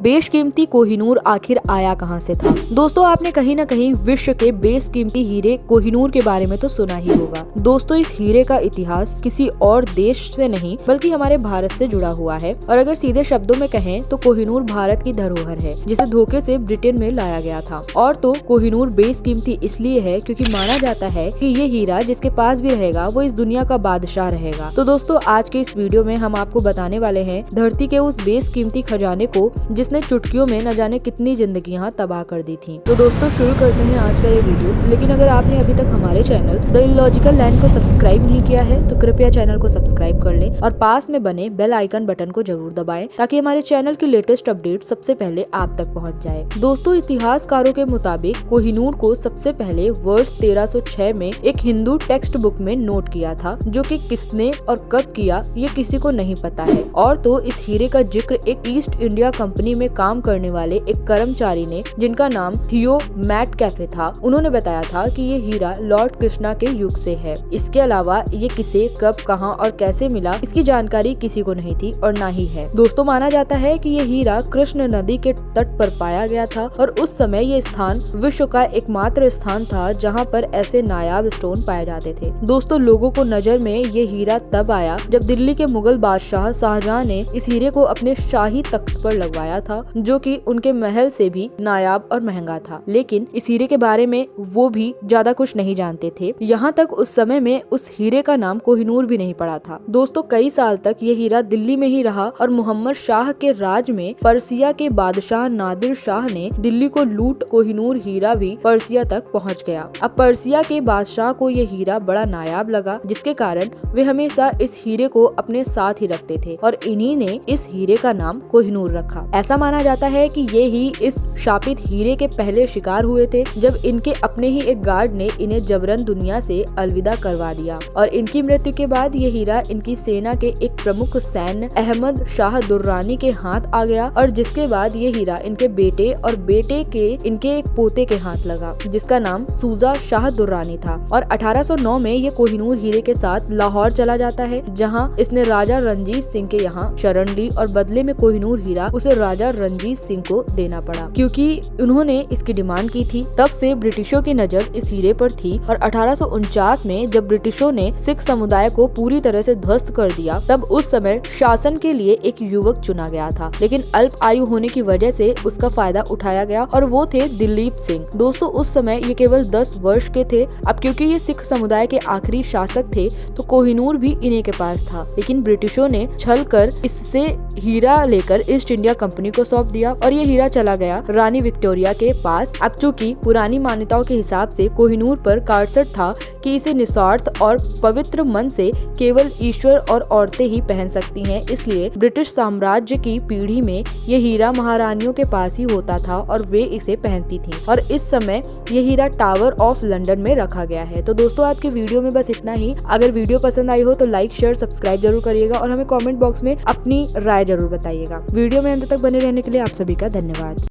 बेशकीमती कोहिनूर आखिर आया कहां से था। दोस्तों, आपने कहीं न कहीं विश्व के बेशकीमती हीरे कोहिनूर के बारे में तो सुना ही होगा। दोस्तों, इस हीरे का इतिहास किसी और देश से नहीं बल्कि हमारे भारत से जुड़ा हुआ है। और अगर सीधे शब्दों में कहें तो कोहिनूर भारत की धरोहर है, जिसे धोखे से ब्रिटेन में लाया गया था। और तो कोहिनूर बेशकीमती इसलिए है क्योंकि माना जाता है कि ये हीरा जिसके पास भी रहेगा वो इस दुनिया का बादशाह रहेगा। तो दोस्तों, आज के इस वीडियो में हम आपको बताने वाले हैं धरती के उस बेशकीमती खजाने को जिसने चुटकियों में न जाने कितनी जिंदगियां तबाह कर दी थी। तो दोस्तों, शुरू करते हैं आज का ये वीडियो। लेकिन अगर आपने अभी तक हमारे चैनल द इलॉजिकल लैंड को सब्सक्राइब नहीं किया है तो कृपया चैनल को सब्सक्राइब कर लें और पास में बने बेल आइकन बटन को जरूर दबाएं ताकि हमारे चैनल की लेटेस्ट अपडेट सबसे पहले आप तक पहुंच जाए। दोस्तों, इतिहासकारों के मुताबिक कोहिनूर को सबसे पहले वर्ष 1306 में एक हिंदू टेक्स्ट बुक में नोट किया था, जो कि किसने और कब किया ये किसी को नहीं पता है। और तो इस हीरे का जिक्र एक ईस्ट इंडिया कंपनी में काम करने वाले एक कर्मचारी ने, जिनका नाम थियो मैटकैफे था, उन्होंने बताया था कि ये हीरा लॉर्ड कृष्णा के युग से है। इसके अलावा ये किसे, कब, कहां और कैसे मिला इसकी जानकारी किसी को नहीं थी और ना ही है। दोस्तों, माना जाता है कि ये हीरा कृष्ण नदी के तट पर पाया गया था और उस समय ये स्थान विश्व का एकमात्र स्थान था जहां पर ऐसे नायाब स्टोन पाए जाते थे। दोस्तों, लोगों को नजर में ये हीरा तब आया जब दिल्ली के मुगल बादशाह शाहजहां ने इस हीरे को अपने शाही तख्त पर लगवाया था, जो कि उनके महल से भी नायाब और महंगा था। लेकिन इस हीरे के बारे में वो भी ज्यादा कुछ नहीं जानते थे। यहाँ तक उस समय में उस हीरे का नाम कोहिनूर भी नहीं पड़ा था। दोस्तों, कई साल तक ये हीरा दिल्ली में ही रहा और मोहम्मद शाह के राज में पर्सिया के बादशाह नादिर शाह ने दिल्ली को लूट कोहिनूर हीरा भी पर्सिया तक पहुँच गया। अब पर्सिया के बादशाह को ये हीरा बड़ा नायाब लगा, जिसके कारण वे हमेशा इस हीरे को अपने साथ ही रखते थे और इन्हीं ने इस हीरे का नाम कोहिनूर रखा। ऐसा माना जाता है कि ये ही इस शापित हीरे के पहले शिकार हुए थे, जब इनके अपने ही एक गार्ड ने इन्हें जबरन दुनिया से अलविदा करवा दिया। और इनकी मृत्यु के बाद ये हीरा इनकी सेना के एक प्रमुख सैन्य अहमद शाह दुर्रानी के हाथ आ गया और जिसके बाद ये हीरा इनके बेटे और बेटे के इनके एक पोते के हाथ लगा, जिसका नाम सूजा शाह दुर्रानी था। और 1809 में ये कोहिनूर हीरे के साथ लाहौर चला जाता है, जहाँ इसने राजा रणजीत सिंह के यहाँ शरण ली और बदले में कोहिनूर हीरा उसे राजा रणजीत सिंह को देना पड़ा, क्योंकि उन्होंने इसकी डिमांड की थी। तब से ब्रिटिशों की नजर इस हीरे पर थी और 1849 में जब ब्रिटिशों ने सिख समुदाय को पूरी तरह से ध्वस्त कर दिया, तब उस समय शासन के लिए एक युवक चुना गया था, लेकिन अल्प आयु होने की वजह से उसका फायदा उठाया गया और वो थे दिलीप सिंह। दोस्तों, उस समय ये केवल 10 वर्ष के थे। अब क्योंकि ये सिख समुदाय के आखिरी शासक थे तो कोहिनूर भी इन्हीं के पास था, लेकिन ब्रिटिशों ने छल कर इससे हीरा लेकर ईस्ट इंडिया कंपनी को सौंप दिया और ये हीरा चला गया रानी विक्टोरिया के पास। अब चूंकि पुरानी मान्यताओं के हिसाब से कोहिनूर पर कार्डसेट था कि इसे निस्वार्थ और पवित्र मन से केवल ईश्वर और औरतें ही पहन सकती हैं, इसलिए ब्रिटिश साम्राज्य की पीढ़ी में ये हीरा महारानियों के पास ही होता था और वे इसे पहनती थीं। और इस समय ये हीरा टावर ऑफ लंदन में रखा गया है। तो दोस्तों, आज के वीडियो में बस इतना ही। अगर वीडियो पसंद आई हो तो लाइक, शेयर, सब्सक्राइब जरूर करिएगा और हमें कमेंट बॉक्स में अपनी राय जरूर बताइएगा। वीडियो में अंत तक बने रहने के लिए आप सभी का धन्यवाद।